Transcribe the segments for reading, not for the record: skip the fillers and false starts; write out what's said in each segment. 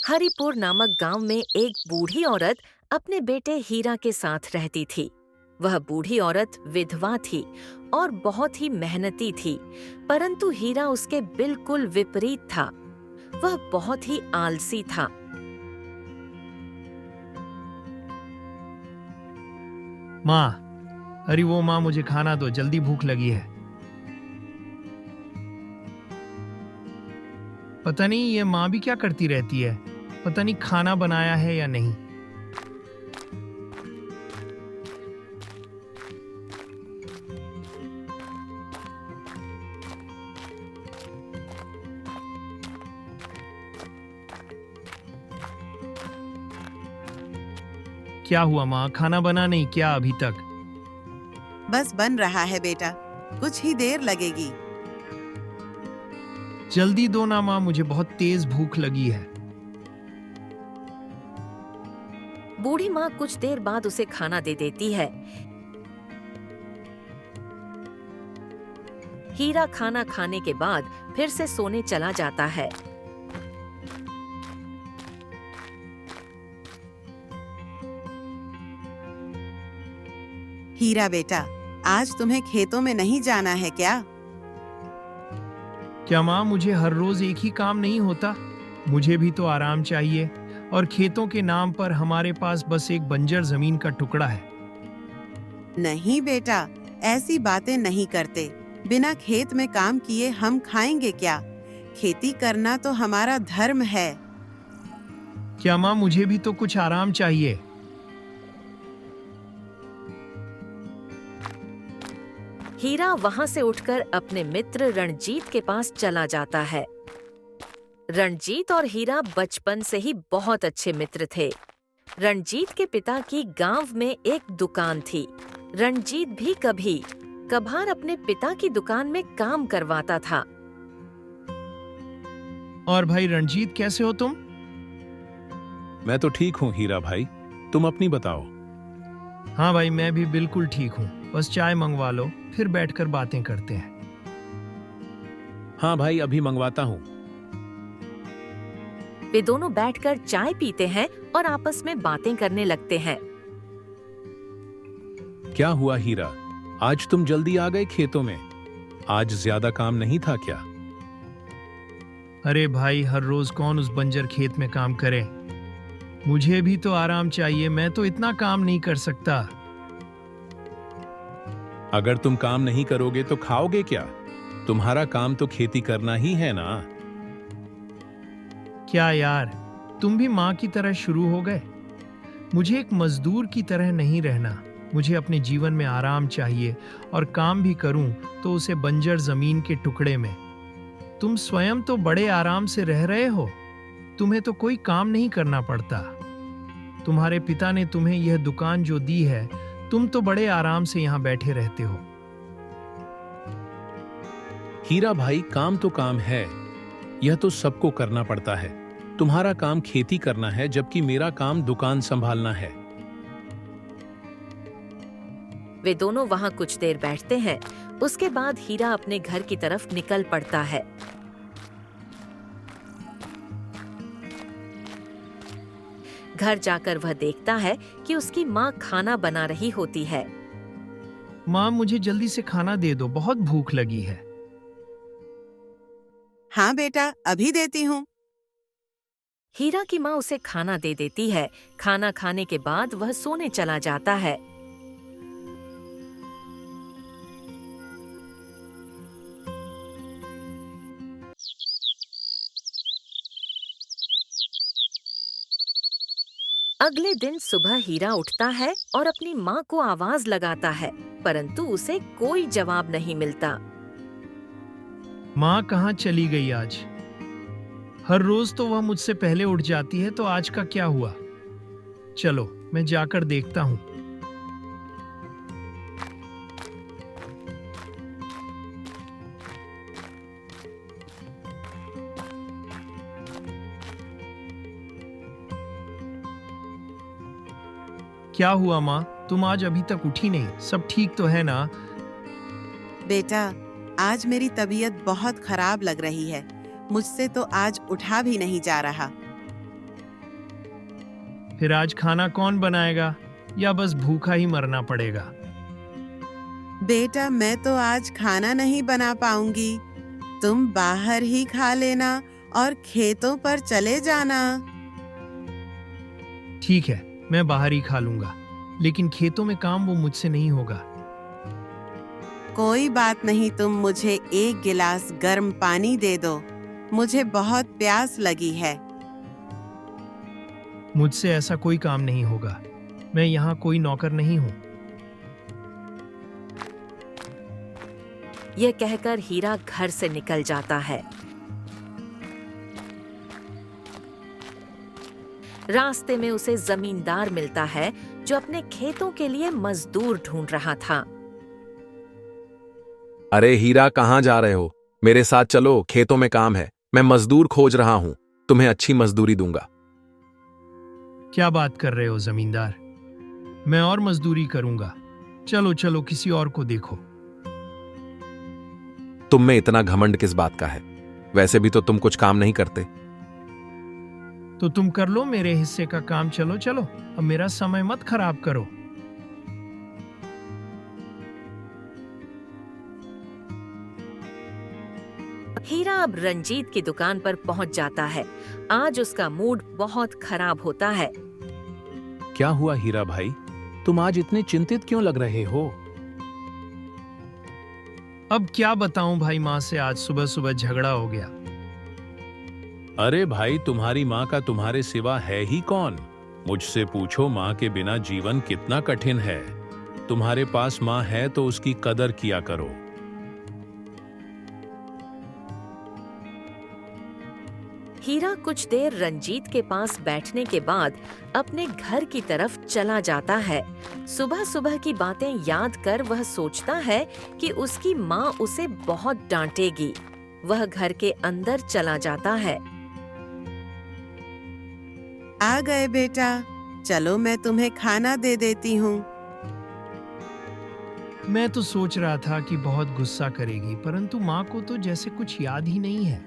हरिपुर नामक गांव में एक बूढ़ी औरत अपने बेटे हीरा के साथ रहती थी। वह बूढ़ी औरत विधवा थी और बहुत ही मेहनती थी, परंतु हीरा उसके बिल्कुल विपरीत था। वह बहुत ही आलसी था। माँ, अरे वो माँ, मुझे खाना दो, जल्दी भूख लगी है। पता नहीं ये माँ भी क्या करती रहती है। पता नहीं खाना बनाया है या नहीं। क्या हुआ माँ, खाना बना नहीं क्या अभी तक? बस बन रहा है बेटा, कुछ ही देर लगेगी। जल्दी दो ना माँ, मुझे बहुत तेज भूख लगी है। बूढ़ी माँ कुछ देर बाद उसे खाना दे देती है। हीरा खाना खाने के बाद फिर से सोने चला जाता है। हीरा बेटा, आज तुम्हें खेतों में नहीं जाना है क्या? क्या माँ, मुझे हर रोज एक ही काम नहीं होता? मुझे भी तो आराम चाहिए। और खेतों के नाम पर हमारे पास बस एक बंजर जमीन का टुकड़ा है। नहीं बेटा, ऐसी बातें नहीं करते। बिना खेत में काम किए हम खाएंगे क्या? खेती करना तो हमारा धर्म है। क्या माँ, मुझे भी तो कुछ आराम चाहिए। हीरा वहां से उठकर अपने मित्र रणजीत के पास चला जाता है। रणजीत और हीरा बचपन से ही बहुत अच्छे मित्र थे। रणजीत के पिता की गांव में एक दुकान थी। रणजीत भी कभी कभार अपने पिता की दुकान में काम करवाता था। और भाई रणजीत, कैसे हो तुम? मैं तो ठीक हूँ हीरा भाई, तुम अपनी बताओ। हाँ भाई, मैं भी बिल्कुल ठीक हूँ। बस चाय मंगवा लो, फिर बैठकर बातें करते हैं। हाँ भाई, अभी मंगवाता हूँ। वे दोनों बैठकर चाय पीते हैं और आपस में बातें करने लगते हैं। क्या हुआ हीरा, आज तुम जल्दी आ गए खेतों में? आज ज्यादा काम नहीं था क्या? अरे भाई, हर रोज कौन उस बंजर खेत में काम करे। मुझे भी तो आराम चाहिए, मैं तो इतना काम नहीं कर सकता। अगर तुम काम नहीं करोगे तो खाओगे क्या? तुम्हारा काम तो खेती करना ही है ना। क्या यार, तुम भी माँ की तरह शुरू हो गए? मुझे एक मजदूर की तरह नहीं रहना। मुझे अपने जीवन में आराम चाहिए, और काम भी करूं तो उसे बंजर जमीन के टुकड़े में। तुम स्वयं तो बड़े आराम से रह रहे हो। तुम्हें तो कोई काम नहीं करना पड़ता। तुम्हारे पिता ने तुम्हें यह दुकान जो दी है, तुम तो बड़े आराम से यहाँ बैठे रहते हो। हीरा भाई, काम तो काम है, यह तो सबको करना पड़ता है। तुम्हारा काम खेती करना है, जबकि मेरा काम दुकान संभालना है। वे दोनों वहां कुछ देर बैठते हैं। उसके बाद हीरा अपने घर की तरफ निकल पड़ता है। घर जाकर वह देखता है कि उसकी माँ खाना बना रही होती है। माँ, मुझे जल्दी से खाना दे दो, बहुत भूख लगी है। हाँ बेटा, अभी देती हूँ। हीरा की माँ उसे खाना दे देती है। खाना खाने के बाद वह सोने चला जाता है। अगले दिन सुबह हीरा उठता है और अपनी माँ को आवाज लगाता है, परंतु उसे कोई जवाब नहीं मिलता। माँ कहाँ चली गई आज? हर रोज तो वह मुझसे पहले उठ जाती है, तो आज का क्या हुआ? चलो, मैं जाकर देखता हूँ। क्या हुआ माँ, तुम आज अभी तक उठी नहीं? सब ठीक तो है ना? बेटा, आज मेरी तबीयत बहुत खराब लग रही है। मुझसे तो आज उठा भी नहीं जा रहा। फिर आज खाना कौन बनाएगा, या बस भूखा ही मरना पड़ेगा? बेटा, मैं तो आज खाना नहीं बना पाऊंगी। तुम बाहर ही खा लेना और खेतों पर चले जाना। ठीक है, मैं बाहर ही खा लूंगा, लेकिन खेतों में काम वो मुझसे नहीं होगा। कोई बात नहीं, तुम मुझे एक गिलास गर्म पानी दे दो। मुझे बहुत प्यास लगी है। मुझसे ऐसा कोई काम नहीं होगा। मैं यहाँ कोई नौकर नहीं हूँ। यह कहकर हीरा घर से निकल जाता है। रास्ते में उसे जमींदार मिलता है जो अपने खेतों के लिए मजदूर ढूंढ रहा था। अरे हीरा, कहाँ जा रहे हो? मेरे साथ चलो, खेतों में काम है। मैं मजदूर खोज रहा हूं, तुम्हें अच्छी मजदूरी दूंगा। क्या बात कर रहे हो जमींदार? मैं और मजदूरी करूंगा। चलो चलो, किसी और को देखो। तुम में इतना घमंड किस बात का है? वैसे भी तो तुम कुछ काम नहीं करते। तो तुम कर लो मेरे हिस्से का काम। चलो चलो, अब मेरा समय मत खराब करो। हीरा अब रंजीत की दुकान पर पहुंच जाता है। आज उसका मूड बहुत खराब होता है। क्या हुआ हीरा भाई, तुम आज इतने चिंतित क्यों लग रहे हो? अब क्या बताऊं भाई, माँ से आज सुबह सुबह झगड़ा हो गया। अरे भाई, तुम्हारी माँ का तुम्हारे सिवा है ही कौन? मुझसे पूछो, माँ के बिना जीवन कितना कठिन है। तुम्हारे पास माँ है तो उसकी कदर किया करो। हीरा कुछ देर रंजीत के पास बैठने के बाद अपने घर की तरफ चला जाता है। सुबह सुबह की बातें याद कर वह सोचता है कि उसकी माँ उसे बहुत डांटेगी। वह घर के अंदर चला जाता है। आ गए बेटा, चलो मैं तुम्हें खाना दे देती हूँ। मैं तो सोच रहा था कि बहुत गुस्सा करेगी, परंतु माँ को तो जैसे कुछ याद ही नहीं है।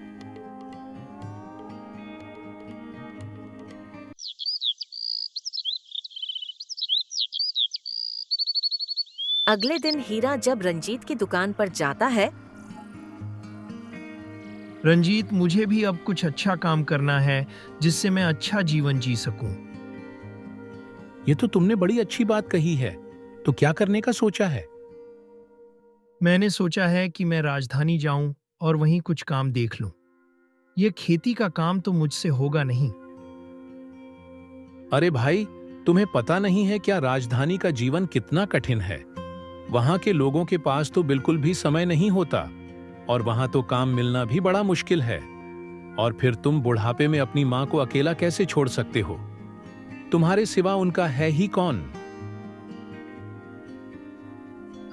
अगले दिन हीरा जब रंजीत की दुकान पर जाता है। रंजीत, मुझे भी अब कुछ अच्छा काम करना है जिससे मैं अच्छा जीवन जी सकूं। ये तो तुमने बड़ी अच्छी बात कही है। तो क्या करने का सोचा है? मैंने सोचा है कि मैं राजधानी जाऊं और वहीं कुछ काम देख लूं। ये खेती का काम तो मुझसे होगा नहीं। अरे भाई, तुम्हें पता नहीं है क्या राजधानी का जीवन कितना कठिन है? वहां के लोगों के पास तो बिल्कुल भी समय नहीं होता और वहां तो काम मिलना भी बड़ा मुश्किल है। और फिर तुम बुढ़ापे में अपनी माँ को अकेला कैसे छोड़ सकते हो? तुम्हारे सिवा उनका है ही कौन?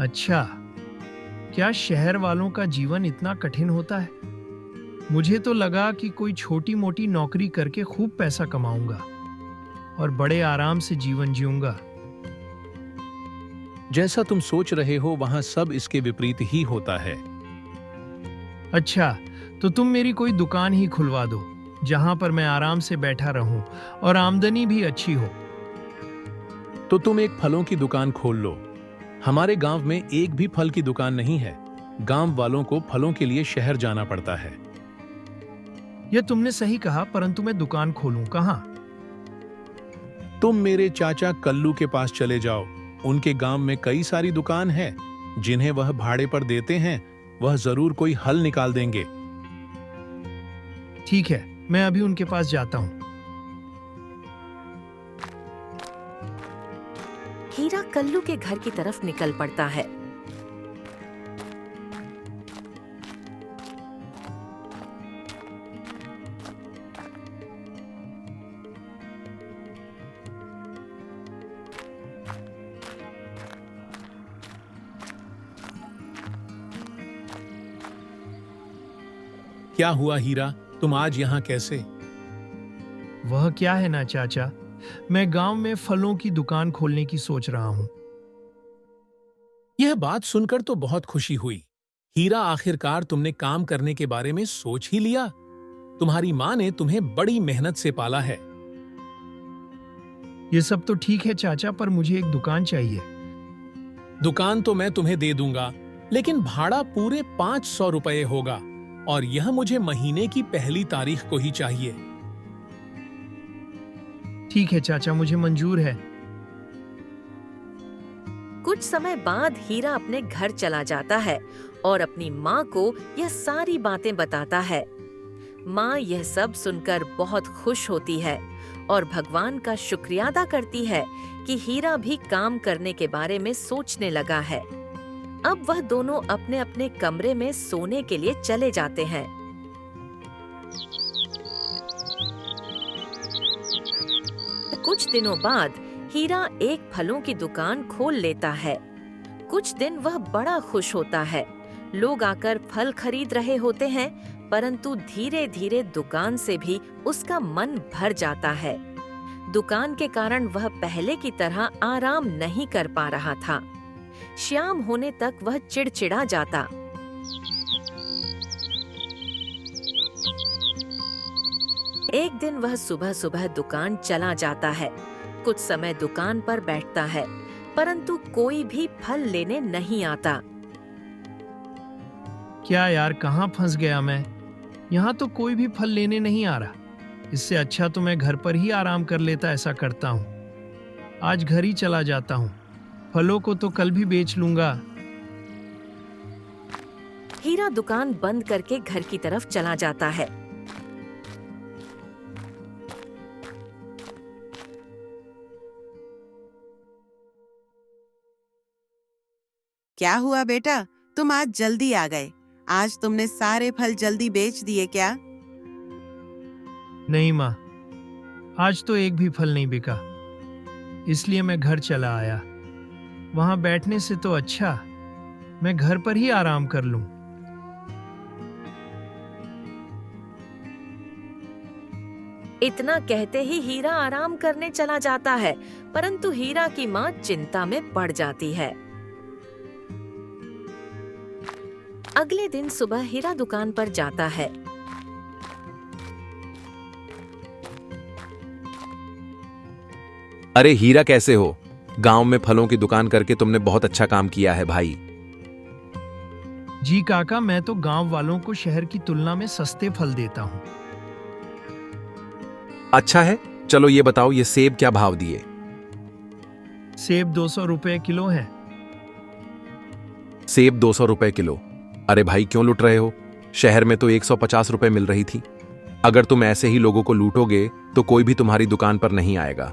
अच्छा, क्या शहर वालों का जीवन इतना कठिन होता है? मुझे तो लगा कि कोई छोटी मोटी नौकरी करके खूब पैसा कमाऊंगा और बड़े आराम से जीवन जीऊंगा। जैसा तुम सोच रहे हो वहां सब इसके विपरीत ही होता है। अच्छा, तो तुम मेरी कोई दुकान ही खुलवा दो जहां पर मैं आराम से बैठा रहूं और आमदनी भी अच्छी हो। तो तुम एक फलों की दुकान खोल लो। हमारे गांव में एक भी फल की दुकान नहीं है। गांव वालों को फलों के लिए शहर जाना पड़ता है। यह तुमने सही कहा, परंतु मैं दुकान खोलूं कहां? तुम मेरे चाचा कल्लू के पास चले जाओ। उनके गांव में कई सारी दुकान है जिन्हें वह भाड़े पर देते हैं। वह जरूर कोई हल निकाल देंगे। ठीक है, मैं अभी उनके पास जाता हूं। हीरा कल्लू के घर की तरफ निकल पड़ता है। क्या हुआ हीरा, तुम आज यहाँ कैसे? वह क्या है ना चाचा, मैं गांव में फलों की दुकान खोलने की सोच रहा हूं। यह बात सुनकर तो बहुत खुशी हुई। हीरा, आखिरकार तुमने काम करने के बारे में सोच ही लिया। तुम्हारी माँ ने तुम्हें बड़ी मेहनत से पाला है। ये सब तो ठीक है चाचा, पर मुझे एक दुकान चाहिए। दुकान तो मैं तुम्हें दे दूंगा, लेकिन भाड़ा पूरे 500 रुपये होगा, और यह मुझे महीने की पहली तारीख को ही चाहिए। ठीक है चाचा, मुझे मंजूर है। कुछ समय बाद हीरा अपने घर चला जाता है और अपनी माँ को यह सारी बातें बताता है। माँ यह सब सुनकर बहुत खुश होती है और भगवान का शुक्रिया अदा करती है कि हीरा भी काम करने के बारे में सोचने लगा है। अब वह दोनों अपने अपने कमरे में सोने के लिए चले जाते हैं। कुछ दिनों बाद हीरा एक फलों की दुकान खोल लेता है। कुछ दिन वह बड़ा खुश होता है। लोग आकर फल खरीद रहे होते हैं, परंतु धीरे धीरे दुकान से भी उसका मन भर जाता है। दुकान के कारण वह पहले की तरह आराम नहीं कर पा रहा था। शाम होने तक वह चिड़चिड़ा जाता। एक दिन वह सुबह सुबह दुकान चला जाता है। कुछ समय दुकान पर बैठता है, परंतु कोई भी फल लेने नहीं आता। क्या यार, कहाँ फंस गया मैं? यहाँ तो कोई भी फल लेने नहीं आ रहा। इससे अच्छा तो मैं घर पर ही आराम कर लेता। ऐसा करता हूँ, आज घर ही चला जाता हूँ। फलों को तो कल भी बेच लूंगा। हीरा दुकान बंद करके घर की तरफ चला जाता है। क्या हुआ बेटा, तुम आज जल्दी आ गए? आज तुमने सारे फल जल्दी बेच दिए क्या? नहीं माँ, आज तो एक भी फल नहीं बिका, इसलिए मैं घर चला आया। वहां बैठने से तो अच्छा मैं घर पर ही आराम कर लूं। इतना कहते ही हीरा आराम करने चला जाता है, परंतु हीरा की माँ चिंता में पड़ जाती है। अगले दिन सुबह हीरा दुकान पर जाता है। अरे हीरा, कैसे हो? गांव में फलों की दुकान करके तुमने बहुत अच्छा काम किया है भाई। जी काका, मैं तो गांव वालों को शहर की तुलना में सस्ते फल देता हूँ। अच्छा है, चलो ये बताओ, ये सेब क्या भाव दिए? सेब 200 रुपए किलो है। सेब 200 रुपए किलो? अरे भाई, क्यों लूट रहे हो? शहर में तो 150 रुपए मिल रही थी। अगर तुम ऐसे ही लोगों को लूटोगे तो कोई भी तुम्हारी दुकान पर नहीं आएगा।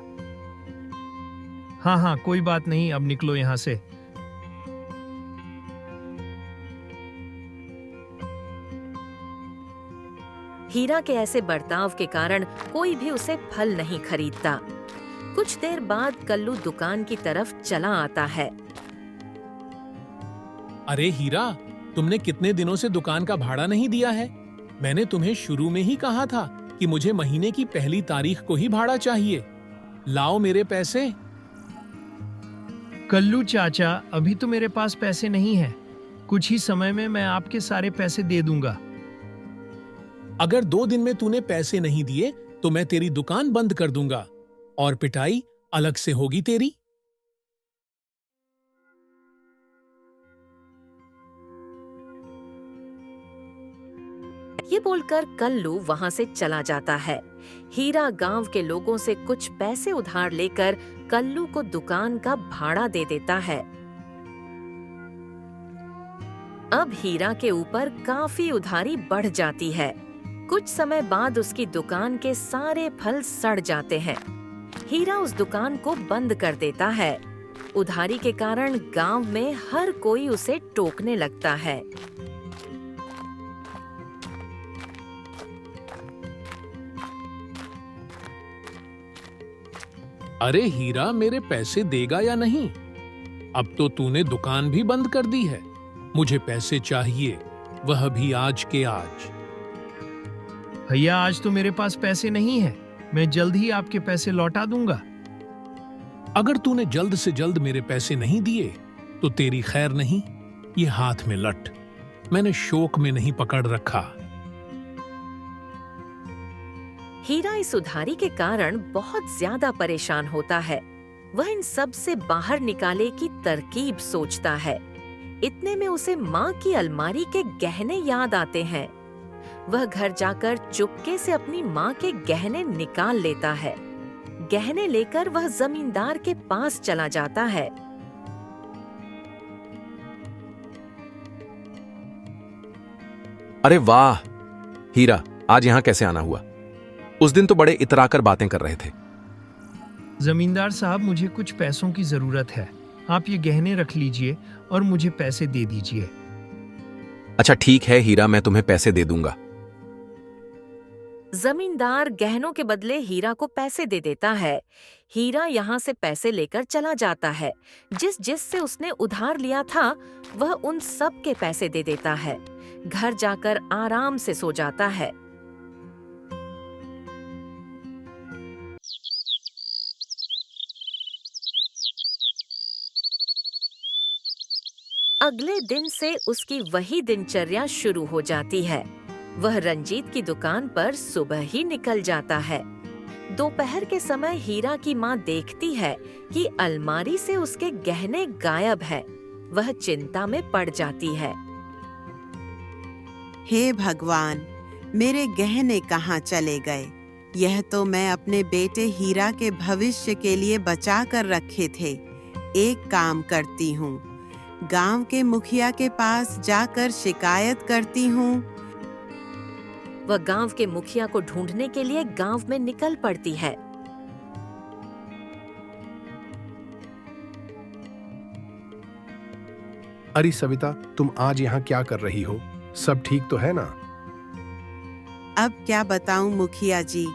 हाँ हाँ, कोई बात नहीं, अब निकलो यहाँ से। हीरा के ऐसे बर्ताव के कारण कोई भी उसे फल नहीं खरीदता। कुछ देर बाद कल्लू दुकान की तरफ चला आता है। अरे हीरा, तुमने कितने दिनों से दुकान का भाड़ा नहीं दिया है? मैंने तुम्हें शुरू में ही कहा था कि मुझे महीने की पहली तारीख को ही भाड़ा चाहिए। लाओ मेरे पैसे। कल्लू चाचा, अभी तो मेरे पास पैसे नहीं हैं। कुछ ही समय में मैं आपके सारे पैसे दे दूंगा। अगर 2 दिन में तूने पैसे नहीं दिए तो मैं तेरी दुकान बंद कर दूंगा, और पिटाई अलग से होगी तेरी। ये बोलकर कल्लू वहां से चला जाता है। हीरा गांव के लोगों से कुछ पैसे उधार लेकर कल्लू को दुकान का भाड़ा दे देता है। अब हीरा के ऊपर काफी उधारी बढ़ जाती है। कुछ समय बाद उसकी दुकान के सारे फल सड़ जाते हैं। हीरा उस दुकान को बंद कर देता है। उधारी के कारण गांव में हर कोई उसे टोकने लगता है। अरे हीरा, मेरे पैसे देगा या नहीं? अब तो तूने दुकान भी बंद कर दी है। मुझे पैसे चाहिए, वह भी आज के आज। भैया, आज तो मेरे पास पैसे नहीं है। मैं जल्द ही आपके पैसे लौटा दूंगा। अगर तूने जल्द से जल्द मेरे पैसे नहीं दिए तो तेरी खैर नहीं। ये हाथ में लट मैंने शौक में नहीं पकड़ रखा। हीरा इस उधारी के कारण बहुत ज्यादा परेशान होता है। वह इन सब से बाहर निकाले की तरकीब सोचता है। इतने में उसे माँ की अलमारी के गहने याद आते हैं। वह घर जाकर चुपके से अपनी माँ के गहने निकाल लेता है। गहने लेकर वह जमींदार के पास चला जाता है। अरे वाह हीरा, आज यहाँ कैसे आना हुआ? उस दिन तो बड़े इतराकर बातें कर रहे थे। जमींदार साहब, मुझे कुछ पैसों की जरूरत है। आप ये गहने रख लीजिए और मुझे पैसे दे दीजिए। अच्छा ठीक है हीरा, मैं तुम्हें पैसे दे दूंगा। जमींदार गहनों के बदले हीरा को पैसे दे देता है। हीरा यहाँ से पैसे लेकर चला जाता है। जिस से उसने उधार लिया था वह उन सब के पैसे दे देता है। घर जाकर आराम से सो जाता है। अगले दिन से उसकी वही दिनचर्या शुरू हो जाती है। वह रंजीत की दुकान पर सुबह ही निकल जाता है। दोपहर के समय हीरा की माँ देखती है कि अलमारी से उसके गहने गायब है। वह चिंता में पड़ जाती है। हे भगवान, मेरे गहने कहाँ चले गए? यह तो मैं अपने बेटे हीरा के भविष्य के लिए बचा कर रखे थे। एक काम करती हूँ, गांव के मुखिया के पास जाकर शिकायत करती हूँ। वह गांव के मुखिया को ढूंढने के लिए गांव में निकल पड़ती है। अरे सविता, तुम आज यहाँ क्या कर रही हो? सब ठीक तो है ना? अब क्या बताऊं मुखिया जी,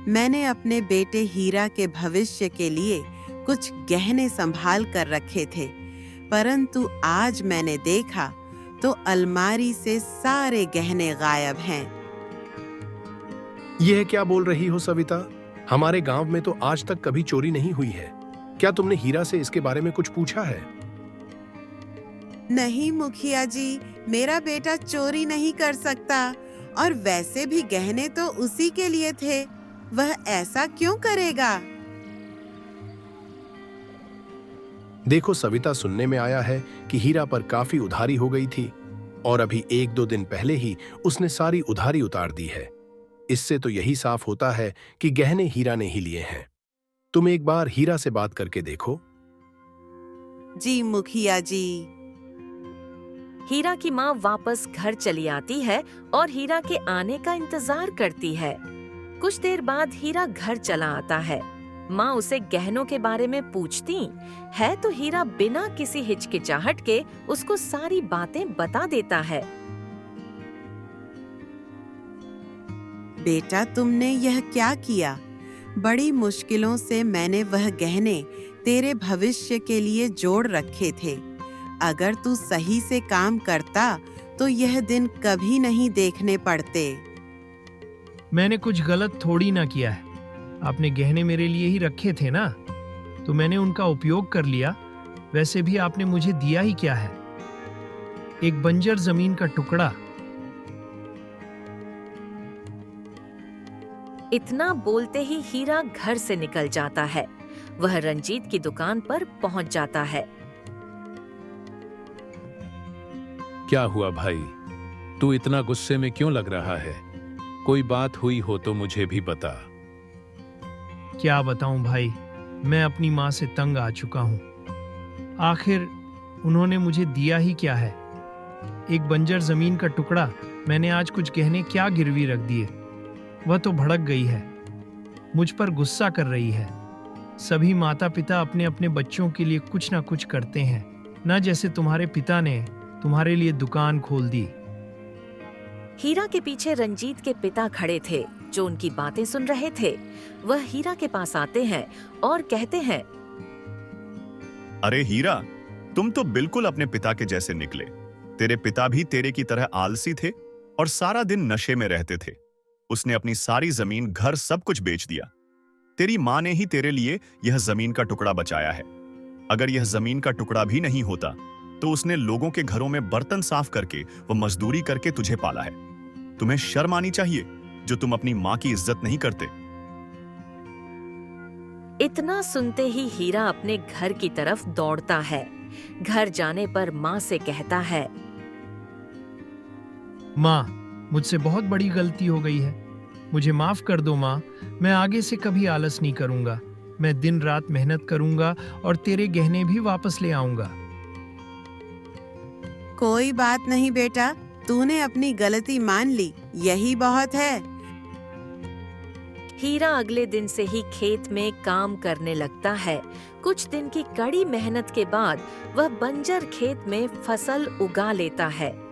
मैंने अपने बेटे हीरा के भविष्य के लिए कुछ गहने संभाल कर रखे थे, परंतु आज मैंने देखा तो अलमारी से सारे गहने गायब हैं। यह क्या बोल रही हो सविता? हमारे गांव में तो आज तक कभी चोरी नहीं हुई है। क्या तुमने हीरा से इसके बारे में कुछ पूछा है? नहीं मुखिया जी, मेरा बेटा चोरी नहीं कर सकता, और वैसे भी गहने तो उसी के लिए थे। वह ऐसा क्यों करेगा? देखो सविता, सुनने में आया है कि हीरा पर काफी उधारी हो गई थी और अभी 1-2 दिन पहले ही उसने सारी उधारी उतार दी है। इससे तो यही साफ होता है कि गहने हीरा ने ही लिए हैं। तुम एक बार हीरा से बात करके देखो। जी मुखिया जी। हीरा की माँ वापस घर चली आती है और हीरा के आने का इंतजार करती है। कुछ देर बाद हीरा घर चला आता है। माँ उसे गहनों के बारे में पूछती है तो हीरा बिना किसी हिचकिचाहट के उसको सारी बातें बता देता है। बेटा, तुमने यह क्या किया? बड़ी मुश्किलों से मैंने वह गहने तेरे भविष्य के लिए जोड़ रखे थे। अगर तू सही से काम करता तो यह दिन कभी नहीं देखने पड़ते। मैंने कुछ गलत थोड़ी ना किया है। आपने गहने मेरे लिए ही रखे थे ना, तो मैंने उनका उपयोग कर लिया। वैसे भी आपने मुझे दिया ही क्या है? एक बंजर जमीन का टुकड़ा। इतना बोलते ही हीरा घर से निकल जाता है। वह रंजीत की दुकान पर पहुंच जाता है। क्या हुआ भाई, तू इतना गुस्से में क्यों लग रहा है? कोई बात हुई हो तो मुझे भी बता। क्या बताऊं भाई, मैं अपनी माँ से तंग आ चुका हूँ। आखिर उन्होंने मुझे दिया ही क्या है? एक बंजर जमीन का टुकड़ा। मैंने आज कुछ गहने क्या गिरवी रख दिए। वह तो भड़क गई है, मुझ पर गुस्सा कर रही है। सभी माता पिता अपने अपने बच्चों के लिए कुछ ना कुछ करते हैं, न जैसे तुम्हारे पिता ने तुम्हारे लिए दुकान खोल दी। हीरा के पीछे रंजीत के पिता खड़े थे, जो उनकी बातें सुन रहे थे। वह हीरा के पास आते हैं और कहते हैं, अरे हीरा, तुम तो बिल्कुल अपने पिता के जैसे निकले। तेरे पिता भी तेरे की तरह आलसी थे और सारा दिन नशे में रहते थे। उसने अपनी सारी जमीन, घर, सब कुछ बेच दिया। तेरी माँ ने ही तेरे लिए यह जमीन का टुकड़ा बचाया है। अगर यह जमीन का टुकड़ा भी नहीं होता तो उसने लोगों के घरों में बर्तन साफ करके व मजदूरी करके तुझे पाला है। तुम्हें शर्म आनी चाहिए जो तुम अपनी माँ की इज्जत नहीं करते। इतना सुनते ही हीरा अपने घर की तरफ दौड़ता है। घर जाने पर माँ से कहता है, माँ, मुझसे बहुत बड़ी गलती हो गई है। मुझे माफ कर दो माँ। मैं आगे से कभी आलस नहीं करूंगा। मैं दिन रात मेहनत करूंगा और तेरे गहने भी वापस ले आऊंगा। कोई बात नहीं बेटा, तूने अपनी गलती मान ली, यही बहुत है। हीरा अगले दिन से ही खेत में काम करने लगता है। कुछ दिन की कड़ी मेहनत के बाद वह बंजर खेत में फसल उगा लेता है।